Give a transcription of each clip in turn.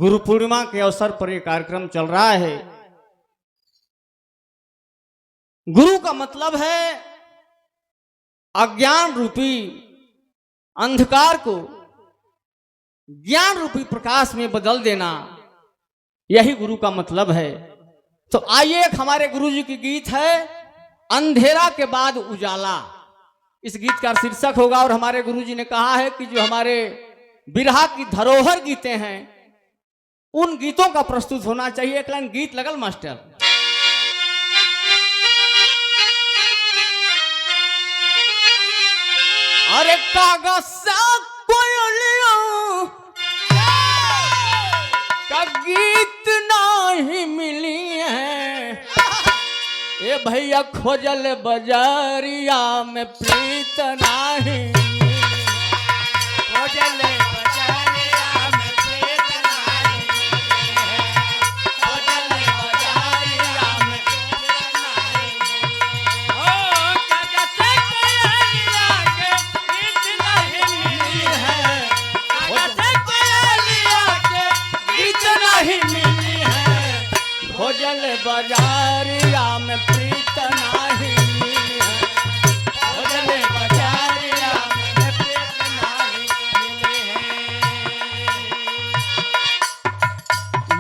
गुरु पूर्णिमा के अवसर पर यह कार्यक्रम चल रहा है। गुरु का मतलब है अज्ञान रूपी अंधकार को ज्ञान रूपी प्रकाश में बदल देना, यही गुरु का मतलब है। तो आइए, एक हमारे गुरु जी की गीत है अंधेरा के बाद उजाला, इस गीत का शीर्षक होगा। और हमारे गुरु जी ने कहा है कि जो हमारे बिरहा की धरोहर गीतें हैं उन गीतों का प्रस्तुत होना चाहिए। एक लाइन गीत लगल मास्टर। अरे कागज से कोयलियों का गीत नहीं मिली है, ए भैया खोजल बजारिया में प्रीत नहीं, खोजल बजारिया में प्रीत नहीं, खोजल बजारिया में प्रीत नहीं। ओ कागज से कोयलिया के गीत नहीं मिली है, कागज से कोयलिया के गीत नहीं मिली है, खोजल बजारिया में प्रीत नहीं मिली है, खोजल बजारिया में प्रीत नहीं मिली है।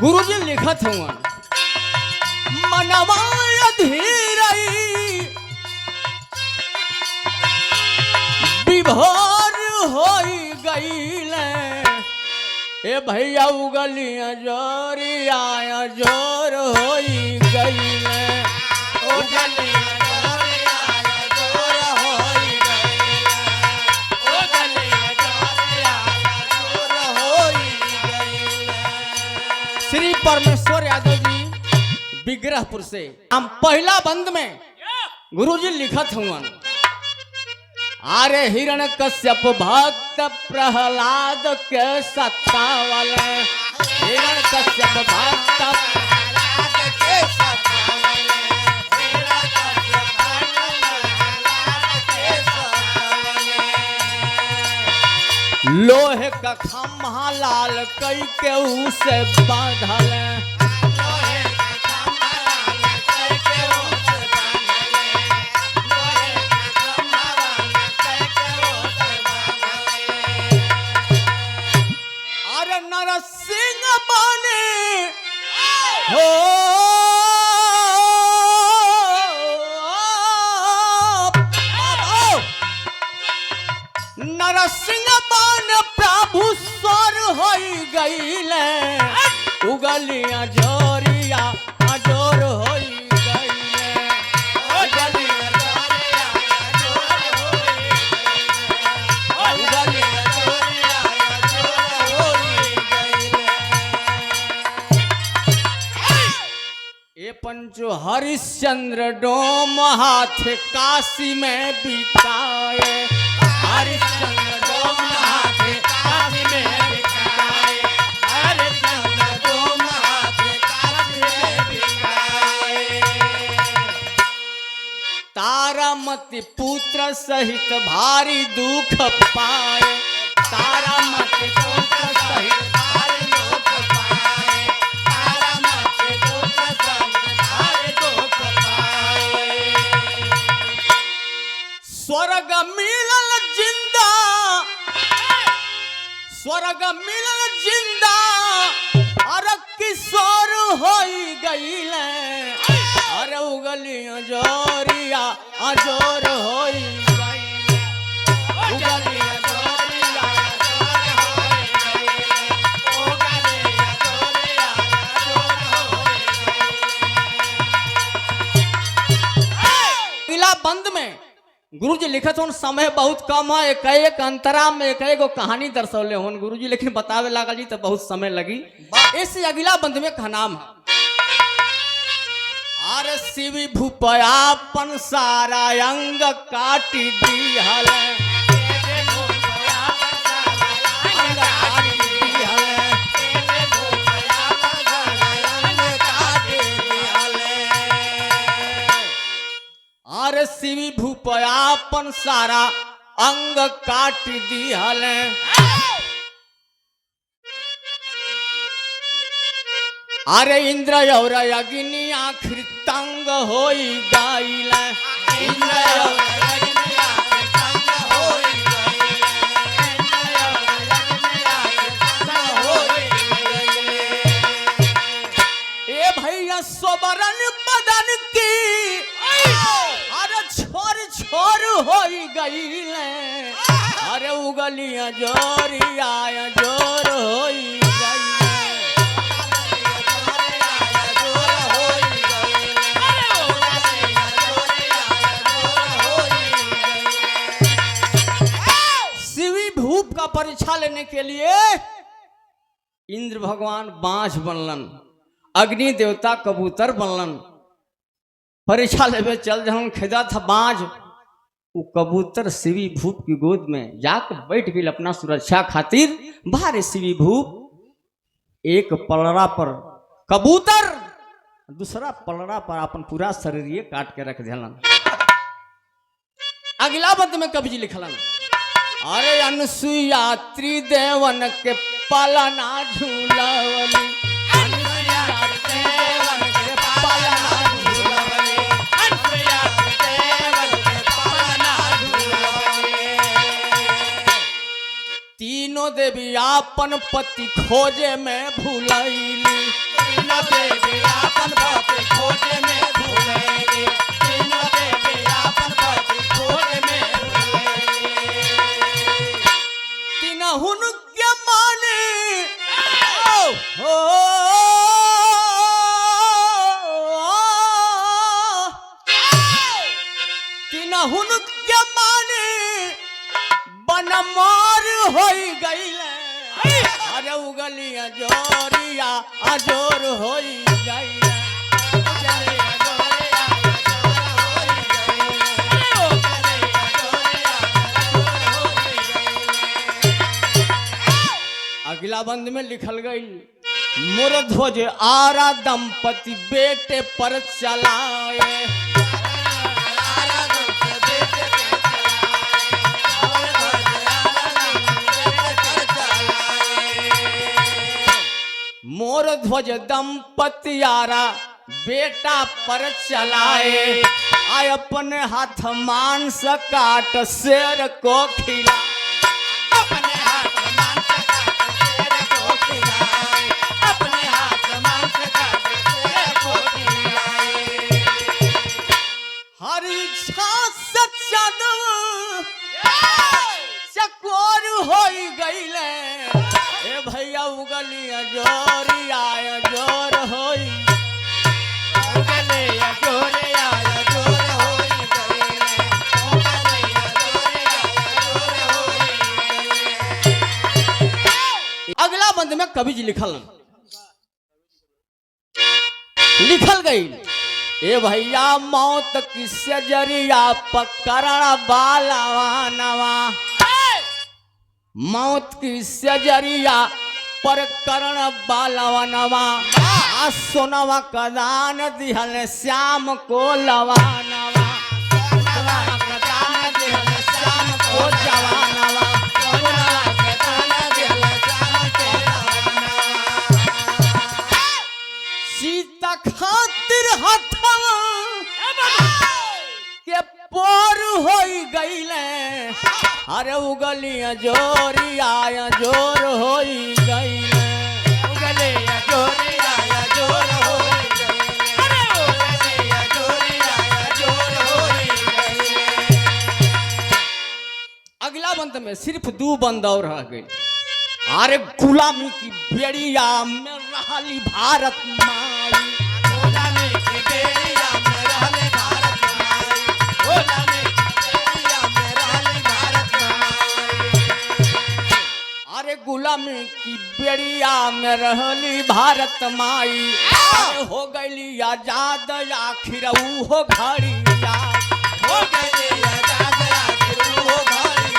गुरुजी लिखत हुआ मनवा अधीरई विभोर होई गईले, ए भैया उगलिया जोरिया जोर होई गईले, उगलिया जोरिया जोर होई गईले, उगलिया जोरिया जोर होई गईले। श्री परमेश्वर यादव जी विग्रहपुर से हम पहला बंद में गुरुजी लिखत हुआ। अरे हिरण कश्यप भक्त प्रहलाद के सतावले, हिरण कश्यप भक्त प्रहलाद के सतावले, हिरण कश्यप प्रहलाद के सतावले। लोहे का खम्हा लाल कई के उसे बांधल, लोहे का खम्हा लाल कई के उसे बांधल, लोहे का खम्हा लाल कई के उसे बांधल। अरे नरसिंह बने हो नरसिंह बन प्रभु स्वर होई गईले, उगलिया जोरिया जोर होई गईले, उगलिया जोरिया जोर होई गईले, उगलिया जोरिया जोर होई गईले। ए पंचो हरिश्चंद्र डोम हाथ काशी में बिताए, हरिश्चंद्र डोम हाथ काशी में बिताए, हरिश्चंद्र डोम हाथ काशी में बिताए। तारामती पुत्र सहित भारी दुख पाए, तारामती पुत्र सहित भारी दुख पाए, तारामती पुत्र सहित भारी दुख पाए। स्वर्ग मिलल जिंदा, स्वर्ग मिलल जिंदा, अरे किशोर होई गईले, अरे उगलिया जोरिया जोर होई गईले, उगलिया जोरिया जोर होई गईले, उगलिया जोरिया जोर होई गईले। अगला बंद में गुरु जी लिखत हो समय बहुत कम है, एक एक अंतरा में एक एक कहानी दर्शौले हो गुरु जी, लेकिन बतावे लागल जी तो बहुत समय लगी। इससे अगला बंद में का नाम है अरे शिव भूपयापन सारा अंग काटी दिहल, अरे शिव भूपयापन सारा अंग काट दिहल, अरे इंद्र और अग्नि आखिर तंग होई गईल इंद्र और अग्नि आखिर तंग होई गईल इंद्र और अग्नि आखिर तंग होई गईल ए भैया सोबरन बदन की अरे छोर छोर होई गईल अरे उगलियां जोरिया जोर होई का परीक्षा लेने के लिए इंद्र भगवान बाज बनलन, अग्नि देवता कबूतर बनलन। परीक्षा लेवे चल जहन खेदा था बाज, वो कबूतर शिवी भूप की गोद में जाकर बैठ गई अपना सुरक्षा खातिर। बाहर शिवी भूप एक पलड़ा पर कबूतर, दूसरा पलड़ा पर अपन पूरा शरीर काट के रख दिलन। अगला बंद में कवि जी लिखलन, अरे अनसुईया त्रिदेवन के पालना झूलावली अनसुईया त्रिदेवन के पालना झूलावली अनसुईया त्रिदेवन के पालना झूलावली। तीनों देवी आपन पति खोजे में भूलैली तीनों देवी आपन पति खोजे में भूलैली तीनों देवी आपन पति खोजे में हुनके माने तीन हुनके माने बनमार होई गईले अरे उगलिया जोरिया अजोर होई गईले अगला बंद में लिखल गई, मोर ध्वज आरा दंपति बेटे पर चलाए मोर ध्वज दंपति आरा बेटा पर चलाए आय अपने हाथ मांस काट शेर को खिला अपने हाथ चकोर होई गईले ए भैया उगलिया जोरिया जोर होई उगलिया जोरिया जोर होई गईले उगलिया जोरिया जोर होई गईले। अगला बंद में कवि जी लिखल गई, ए भैया मौत की सजरिया पकड़ा बालावा नवा मौत की सजरिया पर करण बालावा नवा आ सोनवा का दान दिहल श्याम को लवानवा सोनवा का दान दिहल श्याम को जवानवा सोनवा का दान दिहल श्याम को लवानवा। सीता खातिर हथवा के पोर होई गईले अरे उगलिया जोरिया जोर होई गईले उगलिया जोरिया जोर होई गईले अरे उगलिया जोरिया जोर होई गईले। अगला बंद में सिर्फ दो बंद और रह गई, अरे गुलामी की बेड़िया में रहली भारत माई गुलामी की बेड़िया में रहली भारत माई गुलामी गुलामी की बेड़िया में रहली भारत माई हो गई आजाद आखिर हो घड़ी हो गई आजाद आखिर हो घड़ी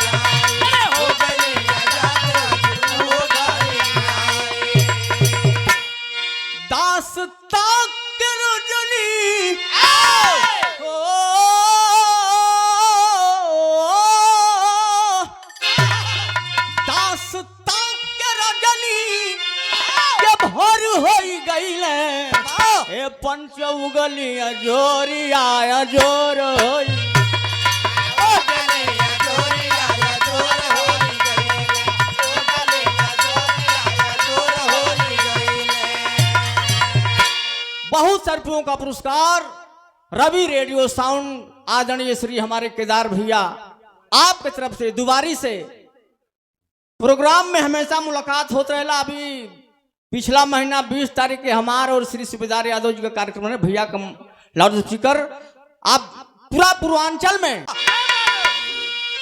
हो गई आजाद आखिर हो घड़ी दासता करो जनी भर होई गईल गईले ए पंच उगलिया जोरिया जोर होई बहुत सर्पियों का पुरस्कार रवि रेडियो साउंड आदरणीय श्री हमारे केदार भैया आपके तरफ से दुबारी से प्रोग्राम में हमेशा मुलाकात होता रहेला। अभी पिछला महीना 20 तारीख के हमारे और श्री सूबेदार यादव जी का कार्यक्रम है भैया का लाउड स्पीकर आप पूरा पूर्वांचल में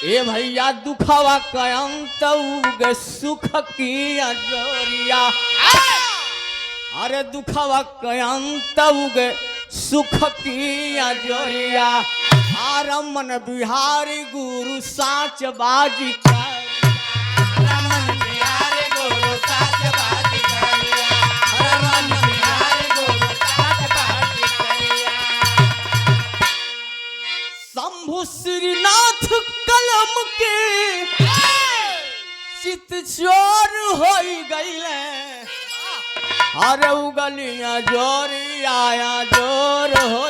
ए भैया दुखवा कयंत उगे सुख की जोरिया अरे दुखवा कयंत उगे सुख की जोरिया रमन बिहारी गुरु साच बाजी शंभु श्रीनाथ कलम के चित चोर हो गईले अरे उगलिया जोरिया जोर हो